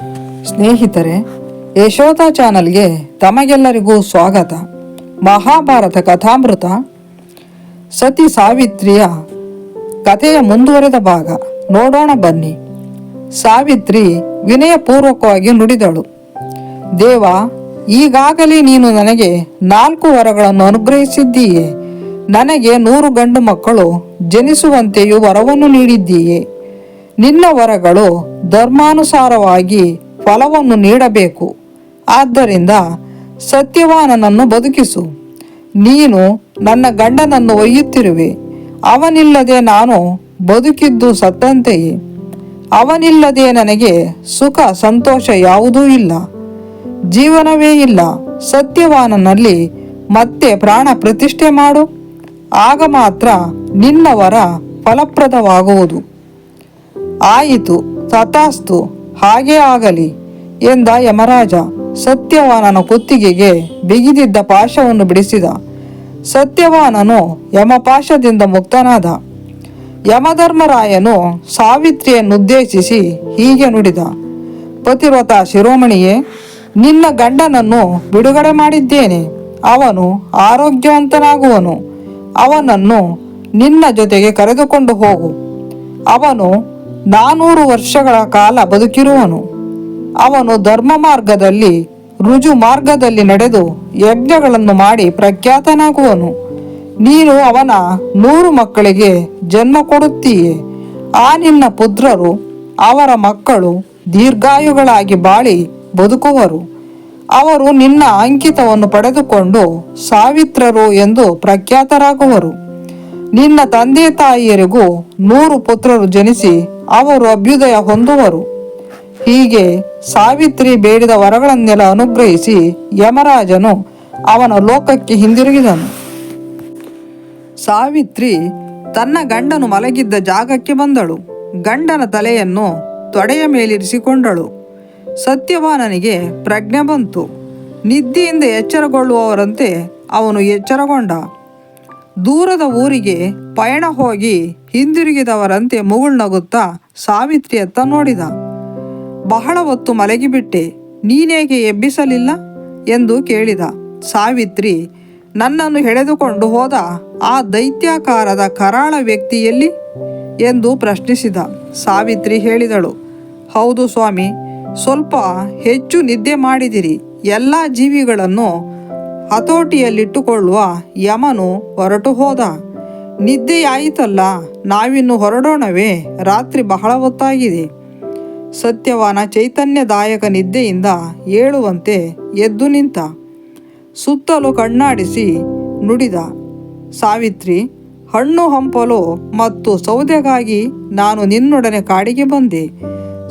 ಸ್ನೇಹಿತರೆ, ಯಶೋಧ ಚಾನಲ್ಗೆ ತಮಗೆಲ್ಲರಿಗೂ ಸ್ವಾಗತ. ಮಹಾಭಾರತ ಕಥಾಮೃತ ಸತಿ ಸಾವಿತ್ರಿಯ ಕಥೆಯ ಮುಂದುವರೆದ ಭಾಗ ನೋಡೋಣ ಬನ್ನಿ. ಸಾವಿತ್ರಿ ವಿನಯಪೂರ್ವಕವಾಗಿ ನುಡಿದಳು, ದೇವ, ಈಗಾಗಲೇ ನೀನು ನನಗೆ 4 ವರಗಳನ್ನು ಅನುಗ್ರಹಿಸಿದ್ದೀಯೆ. ನನಗೆ 100 ಗಂಡು ಮಕ್ಕಳು ಜನಿಸುವಂತೆಯೂ ವರವನ್ನು ನೀಡಿದ್ದೀಯೆ. ನಿನ್ನ ವರಗಳು ಧರ್ಮಾನುಸಾರವಾಗಿ ಫಲವನ್ನು ನೀಡಬೇಕು. ಆದ್ದರಿಂದ ಸತ್ಯವಾನನನ್ನು ಬದುಕಿಸು. ನೀನು ನನ್ನ ಗಂಡನನ್ನು ಒಯ್ಯುತ್ತಿರುವೆ. ಅವನಿಲ್ಲದೆ ನಾನು ಬದುಕಿದ್ದು ಸತ್ತಂತೆಯೇ. ಅವನಿಲ್ಲದೆ ನನಗೆ ಸುಖ ಸಂತೋಷ ಯಾವುದೂ ಇಲ್ಲ, ಜೀವನವೇ ಇಲ್ಲ. ಸತ್ಯವಾನನಲ್ಲಿ ಮತ್ತೆ ಪ್ರಾಣ ಪ್ರತಿಷ್ಠೆ ಮಾಡು, ಆಗ ಮಾತ್ರ ನಿನ್ನ ವರ ಫಲಪ್ರದವಾಗುವುದು. ಆಯಿತು, ತಥಾಸ್ತು, ಹಾಗೇ ಆಗಲಿ ಎಂದ ಯಮರಾಜ ಸತ್ಯವಾನನ ಕುತ್ತಿಗೆಗೆ ಬಿಗಿದಿದ್ದ ಪಾಶವನ್ನು ಬಿಡಿಸಿದ. ಸತ್ಯವಾನನು ಯಮಪಾಶದಿಂದ ಮುಕ್ತನಾದ. ಯಮಧರ್ಮರಾಯನು ಸಾವಿತ್ರಿಯನ್ನುದ್ದೇಶಿಸಿ ಹೀಗೆ ನುಡಿದ, ಪತಿವ್ರತ ಶಿರೋಮಣಿಯೇ, ನಿನ್ನ ಗಂಡನನ್ನು ಬಿಡುಗಡೆ ಮಾಡಿದ್ದೇನೆ. ಅವನು ಆರೋಗ್ಯವಂತನಾಗುವನು. ಅವನನ್ನು ನಿನ್ನ ಜೊತೆಗೆ ಕರೆದುಕೊಂಡು ಹೋಗು. ಅವನು 400 ವರ್ಷಗಳ ಕಾಲ ಬದುಕಿರುವನು. ಅವನು ಧರ್ಮ ಮಾರ್ಗದಲ್ಲಿ, ರುಜು ಮಾರ್ಗದಲ್ಲಿ ನಡೆದು ಯಜ್ಞಗಳನ್ನು ಮಾಡಿ ಪ್ರಖ್ಯಾತನಾಗುವನು. ನೀನು ಅವನ 100 ಮಕ್ಕಳಿಗೆ ಜನ್ಮ ಕೊಡುತ್ತೀಯೆ. ಆ ನಿನ್ನ ಪುತ್ರರು, ಅವರ ಮಕ್ಕಳು ದೀರ್ಘಾಯುಗಳಾಗಿ ಬಾಳಿ ಬದುಕುವರು. ಅವರು ನಿನ್ನ ಅಂಕಿತವನ್ನು ಪಡೆದುಕೊಂಡು ಸಾವಿತ್ರರು ಎಂದು ಪ್ರಖ್ಯಾತರಾಗುವರು. ನಿನ್ನ ತಂದೆ ತಾಯಿಯರಿಗೂ 100 ಪುತ್ರರು ಜನಿಸಿ ಅವರು ಅಭ್ಯುದಯ ಹೊಂದುವರು. ಹೀಗೆ ಸಾವಿತ್ರಿ ಬೇಡಿದ ವರಗಳನ್ನೆಲ್ಲ ಅನುಗ್ರಹಿಸಿ ಯಮರಾಜನು ಅವನ ಲೋಕಕ್ಕೆ ಹಿಂದಿರುಗಿದನು. ಸಾವಿತ್ರಿ ತನ್ನ ಗಂಡನು ಮಲಗಿದ್ದ ಜಾಗಕ್ಕೆ ಬಂದಳು. ಗಂಡನ ತಲೆಯನ್ನು ತೊಡೆಯ ಮೇಲಿರಿಸಿಕೊಂಡಳು. ಸತ್ಯವಾನನಿಗೆ ಪ್ರಜ್ಞೆ ಬಂತು. ನಿದ್ದೆಯಿಂದ ಎಚ್ಚರಗೊಳ್ಳುವವರಂತೆ ಅವನು ಎಚ್ಚರಗೊಂಡ. ದೂರದ ಊರಿಗೆ ಪಯಣ ಹೋಗಿ ಹಿಂದಿರುಗಿದವರಂತೆ ಮುಗುಳ್ನಗುತ್ತಾ ಸಾವಿತ್ರಿಯತ್ತ ನೋಡಿದ. ಬಹಳ ಹೊತ್ತು ಮಲಗಿಬಿಟ್ಟೆ, ನೀನೇಗೆ ಎಬ್ಬಿಸಲಿಲ್ಲ ಎಂದು ಕೇಳಿದ. ಸಾವಿತ್ರಿ, ನನ್ನನ್ನು ಎಳೆದುಕೊಂಡು ಹೋದ ಆ ದೈತ್ಯಾಕಾರದ ಕರಾಳ ವ್ಯಕ್ತಿಯಲ್ಲಿ ಎಂದು ಪ್ರಶ್ನಿಸಿದ. ಸಾವಿತ್ರಿ ಹೇಳಿದಳು, ಹೌದು ಸ್ವಾಮಿ, ಸ್ವಲ್ಪ ಹೆಚ್ಚು ನಿದ್ದೆ ಮಾಡಿದಿರಿ. ಎಲ್ಲ ಜೀವಿಗಳನ್ನು ಹತೋಟಿಯಲ್ಲಿಟ್ಟುಕೊಳ್ಳುವ ಯಮನು ಹೊರಟು ಹೋದ. ನಿದ್ದೆಯಾಯಿತಲ್ಲ, ನಾವಿನ್ನು ಹೊರಡೋಣವೇ? ರಾತ್ರಿ ಬಹಳ ಹೊತ್ತಾಗಿದೆ. ಸತ್ಯವಾನ ಚೈತನ್ಯದಾಯಕ ನಿದ್ದೆಯಿಂದ ಏಳುವಂತೆ ಎದ್ದು ನಿಂತ. ಸುತ್ತಲೂ ಕಣ್ಣಾಡಿಸಿ ನುಡಿದ, ಸಾವಿತ್ರಿ, ಹಣ್ಣು ಹಂಪಲು ಮತ್ತು ಸೌದೆಗಾಗಿ ನಾನು ನಿನ್ನೊಡನೆ ಕಾಡಿಗೆ ಬಂದೆ.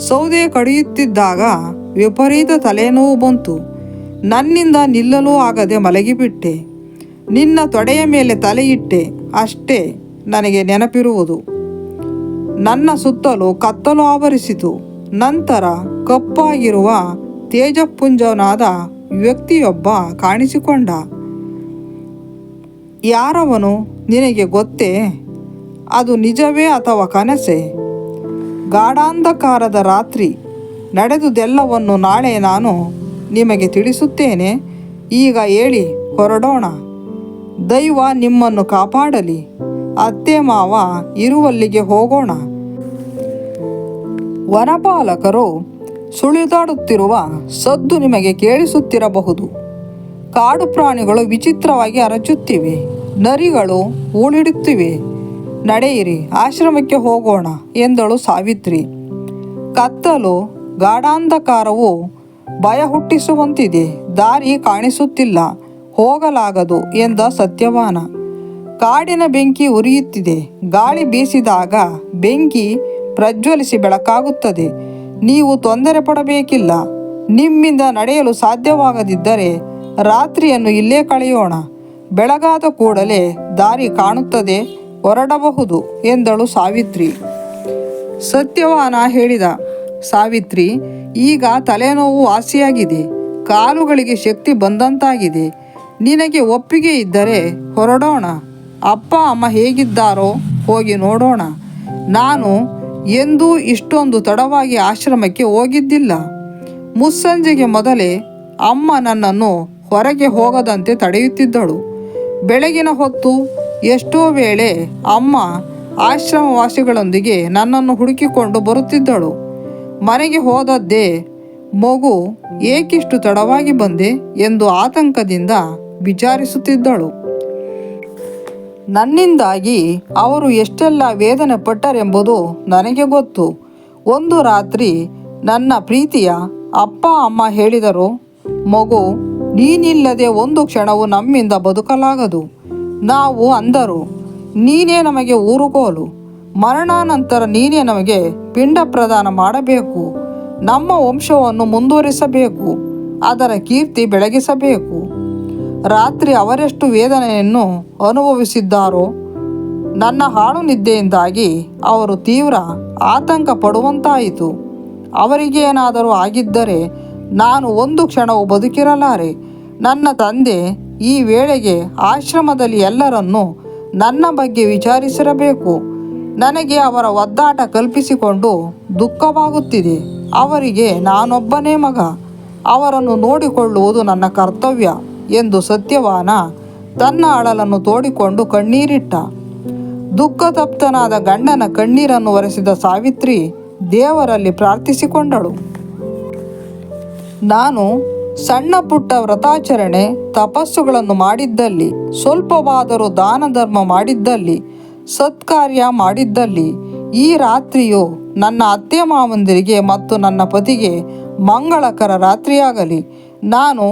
ಸೌದೆ ಕಡಿಯುತ್ತಿದ್ದಾಗ ವಿಪರೀತ ತಲೆನೋವು ಬಂತು. ನನ್ನಿಂದ ನಿಲ್ಲಲೂ ಆಗದೆ ಮಲಗಿಬಿಟ್ಟೆ. ನಿನ್ನ ತೊಡೆಯ ಮೇಲೆ ತಲೆ ಇಟ್ಟೆ, ಅಷ್ಟೇ ನನಗೆ ನೆನಪಿರುವುದು. ನನ್ನ ಸುತ್ತಲೂ ಕತ್ತಲು ಆವರಿಸಿತು. ನಂತರ ಕಪ್ಪಾಗಿರುವ ತೇಜಪುಂಜನಾದ ವ್ಯಕ್ತಿಯೊಬ್ಬ ಕಾಣಿಸಿಕೊಂಡ. ಯಾರವನು ನಿನಗೆ ಗೊತ್ತೇ? ಅದು ನಿಜವೇ ಅಥವಾ ಕನಸೇ? ಗಾಢಾಂಧಕಾರದ ರಾತ್ರಿ ನಡೆದುದೆಲ್ಲವನ್ನು ನಾಳೆ ನಾನು ನಿಮಗೆ ತಿಳಿಸುತ್ತೇನೆ. ಈಗ ಹೇಳಿ ಹೊರಡೋಣ. ದೈವ ನಿಮ್ಮನ್ನು ಕಾಪಾಡಲಿ. ಅತ್ತೆ ಮಾವ ಇರುವಲ್ಲಿಗೆ ಹೋಗೋಣ. ವನಪಾಲಕರು ಸುಳಿದಾಡುತ್ತಿರುವ ಸದ್ದು ನಿಮಗೆ ಕೇಳಿಸುತ್ತಿರಬಹುದು. ಕಾಡು ಪ್ರಾಣಿಗಳು ವಿಚಿತ್ರವಾಗಿ ಅರಚುತ್ತಿವೆ. ನರಿಗಳು ಊಳಿಡುತ್ತಿವೆ. ನಡೆಯಿರಿ, ಆಶ್ರಮಕ್ಕೆ ಹೋಗೋಣ ಎಂದಳು ಸಾವಿತ್ರಿ. ಕತ್ತಲು ಗಾಢಾಂಧಕಾರವು ಭಯ ಹುಟ್ಟಿಸುವಂತಿದೆ. ದಾರಿ ಕಾಣಿಸುತ್ತಿಲ್ಲ, ಹೋಗಲಾಗದು ಎಂದ ಸತ್ಯವಾನ. ಕಾಡಿನ ಬೆಂಕಿ ಉರಿಯುತ್ತಿದೆ. ಗಾಳಿ ಬೀಸಿದಾಗ ಬೆಂಕಿ ಪ್ರಜ್ವಲಿಸಿ ಬೆಳಕಾಗುತ್ತದೆ. ನೀವು ತೊಂದರೆ ಪಡಬೇಕಿಲ್ಲ. ನಿಮ್ಮಿಂದ ನಡೆಯಲು ಸಾಧ್ಯವಾಗದಿದ್ದರೆ ರಾತ್ರಿಯನ್ನು ಇಲ್ಲೇ ಕಳೆಯೋಣ. ಬೆಳಗಾದ ಕೂಡಲೇ ದಾರಿ ಕಾಣುತ್ತದೆ, ಹೊರಡಬಹುದು ಎಂದಳು ಸಾವಿತ್ರಿ. ಸತ್ಯವಾನ ಹೇಳಿದ, ಸಾವಿತ್ರಿ, ಈಗ ತಲೆನೋವು ವಾಸಿಯಾಗಿದೆ. ಕಾಲುಗಳಿಗೆ ಶಕ್ತಿ ಬಂದಂತಾಗಿದೆ. ನಿನಗೆ ಒಪ್ಪಿಗೆ ಇದ್ದರೆ ಹೊರಡೋಣ. ಅಪ್ಪ ಅಮ್ಮ ಹೇಗಿದ್ದಾರೋ ಹೋಗಿ ನೋಡೋಣ. ನಾನು ಎಂದೂ ಇಷ್ಟೊಂದು ತಡವಾಗಿ ಆಶ್ರಮಕ್ಕೆ ಹೋಗಿದ್ದಿಲ್ಲ. ಮುಸ್ಸಂಜೆಗೆ ಮೊದಲೇ ಅಮ್ಮ ನನ್ನನ್ನು ಹೊರಗೆ ಹೋಗದಂತೆ ತಡೆಯುತ್ತಿದ್ದಳು. ಬೆಳಗಿನ ಹೊತ್ತು ಎಷ್ಟೋ ವೇಳೆ ಅಮ್ಮ ಆಶ್ರಮವಾಸಿಗಳೊಂದಿಗೆ ನನ್ನನ್ನು ಹುಡುಕಿಕೊಂಡು ಬರುತ್ತಿದ್ದಳು. ಮನೆಗೆ ಹೋದದ್ದೇ, ಮಗು ಏಕಿಷ್ಟು ತಡವಾಗಿ ಬಂದೆ ಎಂದು ಆತಂಕದಿಂದ ವಿಚಾರಿಸುತ್ತಿದ್ದಳು. ನನ್ನಿಂದಾಗಿ ಅವರು ಎಷ್ಟೆಲ್ಲ ವೇದನೆ ಪಟ್ಟರೆಂಬುದು ನನಗೆ ಗೊತ್ತು. ಒಂದು ರಾತ್ರಿ ನನ್ನ ಪ್ರೀತಿಯ ಅಪ್ಪ ಅಮ್ಮ ಹೇಳಿದರು, ಮಗು, ನೀನಿಲ್ಲದೆ ಒಂದು ಕ್ಷಣವು ನಮ್ಮಿಂದ ಬದುಕಲಾಗದು. ನಾವು ಅಂದರು, ನೀನೇ ನಮಗೆ ಊರುಗೋಲು, ಮರಣಾನಂತರ ನೀನೇ ನಮಗೆ ಪಿಂಡ ಪ್ರದಾನ ಮಾಡಬೇಕು. ನಮ್ಮ ವಂಶವನ್ನು ಮುಂದುವರಿಸಬೇಕು, ಅದರ ಕೀರ್ತಿ ಬೆಳಗಿಸಬೇಕು. ರಾತ್ರಿ ಅವರೆಷ್ಟು ವೇದನೆಯನ್ನು ಅನುಭವಿಸಿದ್ದಾರೋ. ನನ್ನ ಹಾಳು ನಿದ್ದೆಯಿಂದಾಗಿ ಅವರು ತೀವ್ರ ಆತಂಕ ಪಡುವಂತಾಯಿತು. ಅವರಿಗೇನಾದರೂ ಆಗಿದ್ದರೆ ನಾನು ಒಂದು ಕ್ಷಣವೂ ಬದುಕಿರಲಾರೆ. ನನ್ನ ತಂದೆ ಈ ವೇಳೆಗೆ ಆಶ್ರಮದಲ್ಲಿ ಎಲ್ಲರನ್ನೂ ನನ್ನ ಬಗ್ಗೆ ವಿಚಾರಿಸಿರಬೇಕು. ನನಗೆ ಅವರ ಒದ್ದಾಟ ಕಲ್ಪಿಸಿಕೊಂಡು ದುಃಖವಾಗುತ್ತಿದೆ. ಅವರಿಗೆ ನಾನೊಬ್ಬನೇ ಮಗ, ಅವರನ್ನು ನೋಡಿಕೊಳ್ಳುವುದು ನನ್ನ ಕರ್ತವ್ಯ ಎಂದು ಸತ್ಯವಾನ ತನ್ನ ಅಳಲನ್ನು ತೋಡಿಕೊಂಡು ಕಣ್ಣೀರಿಟ್ಟ. ದುಃಖತಪ್ತನಾದ ಗಂಡನ ಕಣ್ಣೀರನ್ನು ಒರೆಸಿದ ಸಾವಿತ್ರಿ ದೇವರಲ್ಲಿ ಪ್ರಾರ್ಥಿಸಿಕೊಂಡಳು. ನಾನು ಸಣ್ಣ ಪುಟ್ಟ ವ್ರತಾಚರಣೆ ತಪಸ್ಸುಗಳನ್ನು ಮಾಡಿದ್ದಲ್ಲಿ, ಸ್ವಲ್ಪವಾದರೂ ದಾನ ಧರ್ಮ ಮಾಡಿದ್ದಲ್ಲಿ, ಸತ್ಕಾರ್ಯ ಮಾಡಿದ್ದಲ್ಲಿ ಈ ರಾತ್ರಿಯು ನನ್ನ ಅತ್ತೆ ಮಾವಂದಿರಿಗೆ ಮತ್ತು ನನ್ನ ಪತಿಗೆ ಮಂಗಳಕರ ರಾತ್ರಿಯಾಗಲಿ. ನಾನು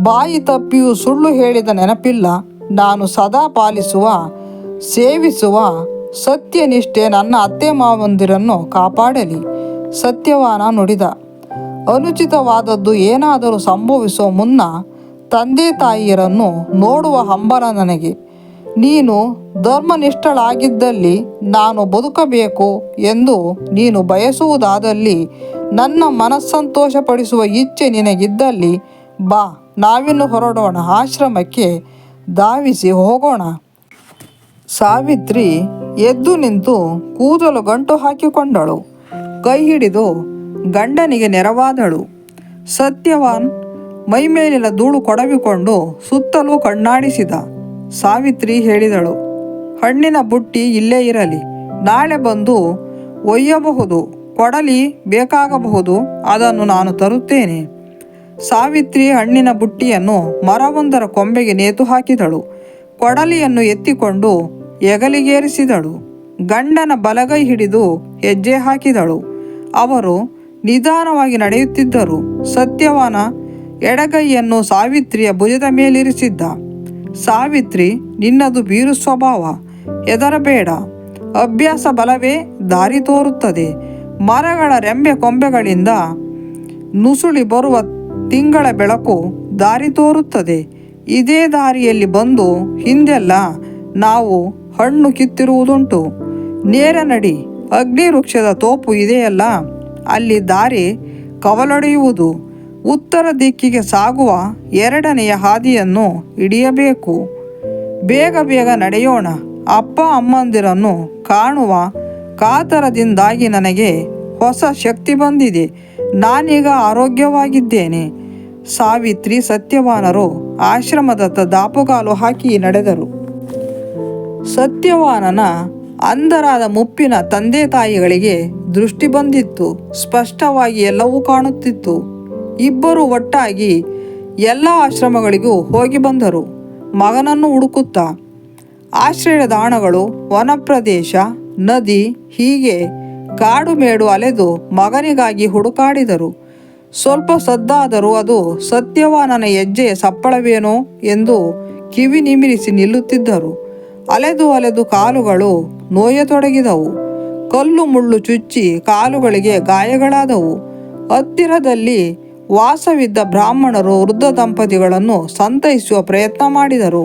ಬಾಯಿ ತಪ್ಪಿಯೂ ಸುಳ್ಳು ಹೇಳಿದ ನೆನಪಿಲ್ಲ. ನಾನು ಸದಾ ಪಾಲಿಸುವ, ಸೇವಿಸುವ ಸತ್ಯನಿಷ್ಠೆ ನನ್ನ ಅತ್ತೆ ಮಾವಂದಿರನ್ನು ಕಾಪಾಡಲಿ. ಸತ್ಯವಾನ ನುಡಿದ. ಅನುಚಿತವಾದದ್ದು ಏನಾದರೂ ಸಂಭವಿಸುವ ಮುನ್ನ ತಂದೆ ತಾಯಿಯರನ್ನು ನೋಡುವ ಹಂಬಲ ನನಗೆ. ನೀನು ಧರ್ಮನಿಷ್ಠಳಾಗಿದ್ದಲ್ಲಿ, ನಾನು ಬದುಕಬೇಕು ಎಂದು ನೀನು ಬಯಸುವುದಾದಲ್ಲಿ, ನನ್ನ ಮನಸ್ಸಂತೋಷಪಡಿಸುವ ಇಚ್ಛೆ ನಿನಗಿದ್ದಲ್ಲಿ ಬಾ, ನಾವಿನ್ನು ಹೊರಡೋಣ, ಆಶ್ರಮಕ್ಕೆ ಧಾವಿಸಿ ಹೋಗೋಣ. ಸಾವಿತ್ರಿ ಎದ್ದು ನಿಂತು ಕೂದಲು ಗಂಟು ಹಾಕಿಕೊಂಡಳು. ಕೈ ಹಿಡಿದು ಗಂಡನಿಗೆ ನೆರವಾದಳು. ಸತ್ಯವಾನ್ ಮೈಮೇಲಿನ ಧೂಳು ಕೊಡವಿಕೊಂಡು ಸುತ್ತಲೂ ಕಣ್ಣಾಡಿಸಿದ. ಸಾವಿತ್ರಿ ಹೇಳಿದಳು, ಹಣ್ಣಿನ ಬುಟ್ಟಿ ಇಲ್ಲೇ ಇರಲಿ, ನಾಳೆ ಬಂದು ಒಯ್ಯಬಹುದು. ಕೊಡಲಿ ಬೇಕಾಗಬಹುದು, ಅದನ್ನು ನಾನು ತರುತ್ತೇನೆ. ಸಾವಿತ್ರಿ ಹಣ್ಣಿನ ಬುಟ್ಟಿಯನ್ನು ಮರವೊಂದರ ಕೊಂಬೆಗೆ ನೇತು ಹಾಕಿದಳು. ಕೊಡಲಿಯನ್ನು ಎತ್ತಿಕೊಂಡು ಹೆಗಲಿಗೇರಿಸಿದಳು. ಗಂಡನ ಬಲಗೈ ಹಿಡಿದು ಹೆಜ್ಜೆ ಹಾಕಿದಳು. ಅವರು ನಿಧಾನವಾಗಿ ನಡೆಯುತ್ತಿದ್ದರು. ಸತ್ಯವಾನ ಎಡಗೈಯನ್ನು ಸಾವಿತ್ರಿಯ ಭುಜದ ಮೇಲಿರಿಸಿದ್ದ. ಸಾವಿತ್ರಿ, ನಿನ್ನದು ಬೀರು ಸ್ವಭಾವ, ಹೆದರಬೇಡ. ಅಭ್ಯಾಸ ಬಲವೇ ದಾರಿ ತೋರುತ್ತದೆ. ಮರಗಳ ರೆಂಬೆ ಕೊಂಬೆಗಳಿಂದ ನುಸುಳಿ ಬರುವ ತಿಂಗಳ ಬೆಳಕು ದಾರಿ ತೋರುತ್ತದೆ. ಇದೇ ದಾರಿಯಲ್ಲಿ ಬಂದು ಹಿಂದೆಲ್ಲ ನಾವು ಹಣ್ಣು ಕಿತ್ತಿರುವುದುಂಟು. ನೇರ ನಡಿ, ಅಗ್ನಿ ವೃಕ್ಷದ ತೋಪು ಇದೆಯಲ್ಲ, ಅಲ್ಲಿ ದಾರಿ ಕವಲೊಡೆಯುವುದು. ಉತ್ತರ ದಿಕ್ಕಿಗೆ ಸಾಗುವ ಎರಡನೆಯ ಹಾದಿಯನ್ನು ಹಿಡಿಯಬೇಕು. ಬೇಗ ಬೇಗ ನಡೆಯೋಣ. ಅಪ್ಪ ಅಮ್ಮಂದಿರನ್ನು ಕಾಣುವ ಕಾತರದಿಂದಾಗಿ ನನಗೆ ಹೊಸ ಶಕ್ತಿ ಬಂದಿದೆ. ನಾನೀಗ ಆರೋಗ್ಯವಾಗಿದ್ದೇನೆ. ಸಾವಿತ್ರಿ ಸತ್ಯವಾನರು ಆಶ್ರಮದತ್ತ ದಾಪುಗಾಲು ಹಾಕಿ ನಡೆದರು. ಸತ್ಯವಾನನ ಅಂಧರಾದ ಮುಪ್ಪಿನ ತಂದೆ ತಾಯಿಗಳಿಗೆ ದೃಷ್ಟಿ ಬಂದಿತ್ತು. ಸ್ಪಷ್ಟವಾಗಿ ಎಲ್ಲವೂ ಕಾಣುತ್ತಿತ್ತು. ಇಬ್ಬರು ಒಟ್ಟಾಗಿ ಎಲ್ಲ ಆಶ್ರಮಗಳಿಗೂ ಹೋಗಿ ಬಂದರು, ಮಗನನ್ನು ಹುಡುಕುತ್ತಾ. ಆಶ್ರಯದಾಣಗಳು, ವನಪ್ರದೇಶ, ನದಿ, ಹೀಗೆ ಕಾಡು ಮೇಡು ಅಲೆದು ಮಗನಿಗಾಗಿ ಹುಡುಕಾಡಿದರು. ಸ್ವಲ್ಪ ಸದ್ದಾದರೂ ಅದು ಸತ್ಯವಾನನ ಹೆಜ್ಜೆಯ ಸಪ್ಪಳವೇನೋ ಎಂದು ಕಿವಿ ನಿಮಿರಿಸಿ ನಿಲ್ಲುತ್ತಿದ್ದರು. ಅಲೆದು ಅಲೆದು ಕಾಲುಗಳು ನೋಯತೊಡಗಿದವು. ಕಲ್ಲು ಮುಳ್ಳು ಚುಚ್ಚಿ ಕಾಲುಗಳಿಗೆ ಗಾಯಗಳಾದವು. ಹತ್ತಿರದಲ್ಲಿ ವಾಸವಿದ್ದ ಬ್ರಾಹ್ಮಣರು ವೃದ್ಧ ದಂಪತಿಗಳನ್ನು ಸಂತೈಸುವ ಪ್ರಯತ್ನ ಮಾಡಿದರು.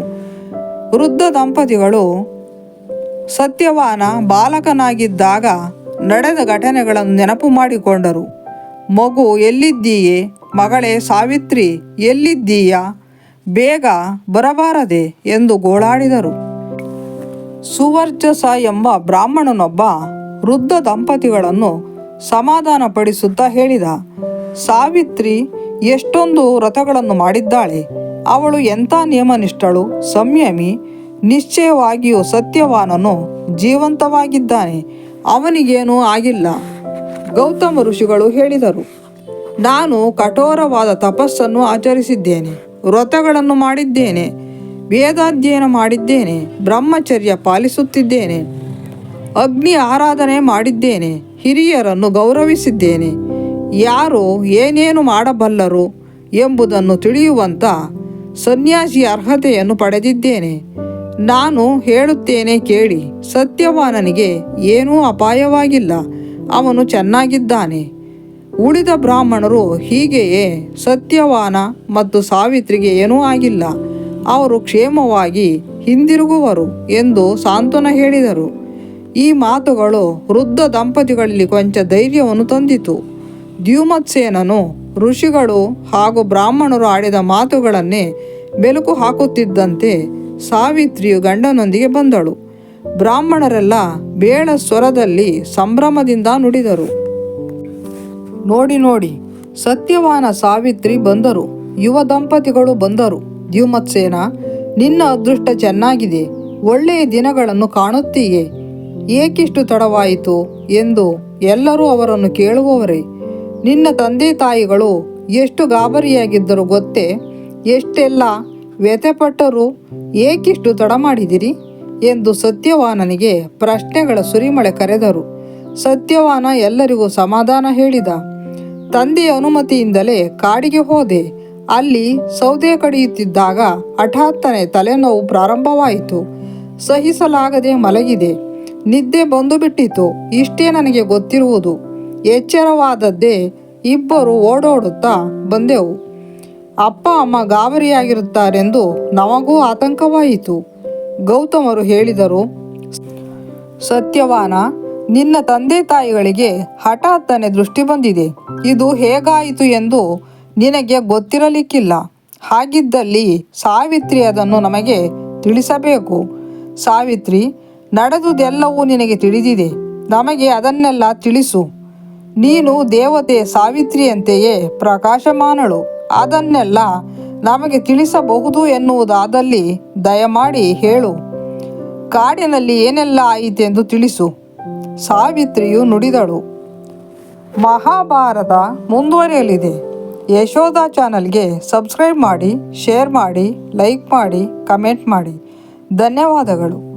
ವೃದ್ಧ ದಂಪತಿಗಳು ಸತ್ಯವಾನ ಬಾಲಕನಾಗಿದ್ದಾಗ ನಡೆದ ಘಟನೆಗಳನ್ನು ನೆನಪು ಮಾಡಿಕೊಂಡರು. ಮಗು ಎಲ್ಲಿದ್ದೀಯೇ? ಮಗಳೇ ಸಾವಿತ್ರಿ ಎಲ್ಲಿದ್ದೀಯಾ? ಬೇಗ ಬರಬಾರದೆ ಎಂದು ಗೋಳಾಡಿದರು. ಸುವರ್ಚಸ ಎಂಬ ಬ್ರಾಹ್ಮಣನೊಬ್ಬ ವೃದ್ಧ ದಂಪತಿಗಳನ್ನು ಸಮಾಧಾನಪಡಿಸುತ್ತಾ ಹೇಳಿದ, ಸಾವಿತ್ರಿ ಎಷ್ಟೊಂದು ವ್ರತಗಳನ್ನು ಮಾಡಿದ್ದಾಳೆ. ಅವಳು ಎಂಥ ನಿಯಮನಿಷ್ಠಳು, ಸಂಯಮಿ. ನಿಶ್ಚಯವಾಗಿಯೂ ಸತ್ಯವಾನನು ಜೀವಂತವಾಗಿದ್ದಾನೆ, ಅವನಿಗೇನೂ ಆಗಿಲ್ಲ. ಗೌತಮ ಋಷಿಗಳು ಹೇಳಿದರು, ನಾನು ಕಠೋರವಾದ ತಪಸ್ಸನ್ನು ಆಚರಿಸಿದ್ದೇನೆ, ವ್ರತಗಳನ್ನು ಮಾಡಿದ್ದೇನೆ, ವೇದಾಧ್ಯಯನ ಮಾಡಿದ್ದೇನೆ, ಬ್ರಹ್ಮಚರ್ಯ ಪಾಲಿಸುತ್ತಿದ್ದೇನೆ, ಅಗ್ನಿ ಆರಾಧನೆ ಮಾಡಿದ್ದೇನೆ, ಹಿರಿಯರನ್ನು ಗೌರವಿಸಿದ್ದೇನೆ, ಯಾರು ಏನೇನು ಮಾಡಬಲ್ಲರು ಎಂಬುದನ್ನು ತಿಳಿಯುವಂಥ ಸನ್ಯಾಸಿಯ ಅರ್ಹತೆಯನ್ನು ಪಡೆದಿದ್ದೇನೆ. ನಾನು ಹೇಳುತ್ತೇನೆ ಕೇಳಿ, ಸತ್ಯವಾನನಿಗೆ ಏನೂ ಅಪಾಯವಾಗಿಲ್ಲ, ಅವನು ಚೆನ್ನಾಗಿದ್ದಾನೆ. ಉಳಿದ ಬ್ರಾಹ್ಮಣರು ಹೀಗೆಯೇ ಸತ್ಯವಾನ ಮತ್ತು ಸಾವಿತ್ರಿಗೆ ಏನೂ ಆಗಿಲ್ಲ, ಅವರು ಕ್ಷೇಮವಾಗಿ ಹಿಂದಿರುಗುವರು ಎಂದು ಸಾಂತ್ವನ ಹೇಳಿದರು. ಈ ಮಾತುಗಳು ವೃದ್ಧ ದಂಪತಿಗಳಲ್ಲಿ ಕೊಂಚ ಧೈರ್ಯವನ್ನು ತಂದಿತು. ದ್ಯುಮತ್ಸೇನನು ಋಷಿಗಳು ಹಾಗೂ ಬ್ರಾಹ್ಮಣರು ಆಡಿದ ಮಾತುಗಳನ್ನೇ ಮೆಲುಕು ಹಾಕುತ್ತಿದ್ದಂತೆ ಸಾವಿತ್ರಿಯು ಗಂಡನೊಂದಿಗೆ ಬಂದಳು. ಬ್ರಾಹ್ಮಣರೆಲ್ಲ ಬೇಳ ಸ್ವರದಲ್ಲಿ ಸಂಭ್ರಮದಿಂದ ನುಡಿದರು. ನೋಡಿ ನೋಡಿ, ಸತ್ಯವಾನ ಸಾವಿತ್ರಿ ಬಂದರು, ಯುವ ದಂಪತಿಗಳು ಬಂದರು. ದ್ಯುಮತ್ಸೇನ, ನಿನ್ನ ಅದೃಷ್ಟ ಚೆನ್ನಾಗಿದೆ, ಒಳ್ಳೆಯ ದಿನಗಳನ್ನು ಕಾಣುತ್ತೀಯೇ, ಏಕಿಷ್ಟು ತಡವಾಯಿತು ಎಂದು ಎಲ್ಲರೂ ಅವರನ್ನು ಕೇಳುವವರೇ. ನಿನ್ನ ತಂದೆ ತಾಯಿಗಳು ಎಷ್ಟು ಗಾಬರಿಯಾಗಿದ್ದರು ಗೊತ್ತೇ, ಎಷ್ಟೆಲ್ಲ ವ್ಯಥೆಪಟ್ಟರು, ಏಕಿಷ್ಟು ತಡ ಮಾಡಿದಿರಿ ಎಂದು ಸತ್ಯವಾನನಿಗೆ ಪ್ರಶ್ನೆಗಳ ಸುರಿಮಳೆ ಕರೆದರು. ಸತ್ಯವಾನ ಎಲ್ಲರಿಗೂ ಸಮಾಧಾನ ಹೇಳಿದ. ತಂದೆಯ ಅನುಮತಿಯಿಂದಲೇ ಕಾಡಿಗೆ ಹೋದೆ. ಅಲ್ಲಿ ಸೌದೆ ಕಡಿಯುತ್ತಿದ್ದಾಗ ಹಠಾತ್ತನೆ ತಲೆನೋವು ಪ್ರಾರಂಭವಾಯಿತು. ಸಹಿಸಲಾಗದೆ ಮಲಗಿದೆ. ನಿದ್ದೆ ಬಂದು ಬಿಟ್ಟಿತು. ಇಷ್ಟೇ ನನಗೆ ಗೊತ್ತಿರುವುದು. ಎಚ್ಚರವಾದದ್ದೇ ಇಬ್ಬರು ಓಡೋಡುತ್ತಾ ಬಂದೆವು. ಅಪ್ಪ ಅಮ್ಮ ಗಾಬರಿಯಾಗಿರುತ್ತಾರೆಂದು ನಮಗೂ ಆತಂಕವಾಯಿತು. ಗೌತಮರು ಹೇಳಿದರು, ಸತ್ಯವಾನ, ನಿನ್ನ ತಂದೆ ತಾಯಿಗಳಿಗೆ ಹಠಾತ್ತನೆ ದೃಷ್ಟಿ ಬಂದಿದೆ. ಇದು ಹೇಗಾಯಿತು ಎಂದು ನಿನಗೆ ಗೊತ್ತಿರಲಿಕ್ಕಿಲ್ಲ. ಹಾಗಿದ್ದಲ್ಲಿ ಸಾವಿತ್ರಿ ಅದನ್ನು ನಮಗೆ ತಿಳಿಸಬೇಕು. ಸಾವಿತ್ರಿ, ನಡೆದುದೆಲ್ಲವೂ ನಿನಗೆ ತಿಳಿದಿದೆ, ನಮಗೆ ಅದನ್ನೆಲ್ಲ ತಿಳಿಸು. ನೀನು ದೇವತೆ ಸಾವಿತ್ರಿಯಂತೆಯೇ ಪ್ರಕಾಶಮಾನಳು. ಅದನ್ನೆಲ್ಲ ನಮಗೆ ತಿಳಿಸಬಹುದು ಎನ್ನುವುದಾದಲ್ಲಿ ದಯಮಾಡಿ ಹೇಳು. ಕಾಡಿನಲ್ಲಿ ಏನೆಲ್ಲ ಆಯಿತೆಂದು ತಿಳಿಸು. ಸಾವಿತ್ರಿಯು ನುಡಿದಳು. ಮಹಾಭಾರತ ಮುಂದುವರಿಯಲಿದೆ. ಯಶೋಧ ಚಾನಲ್ಗೆ ಸಬ್ಸ್ಕ್ರೈಬ್ ಮಾಡಿ, ಶೇರ್ ಮಾಡಿ, ಲೈಕ್ ಮಾಡಿ, ಕಮೆಂಟ್ ಮಾಡಿ. ಧನ್ಯವಾದಗಳು.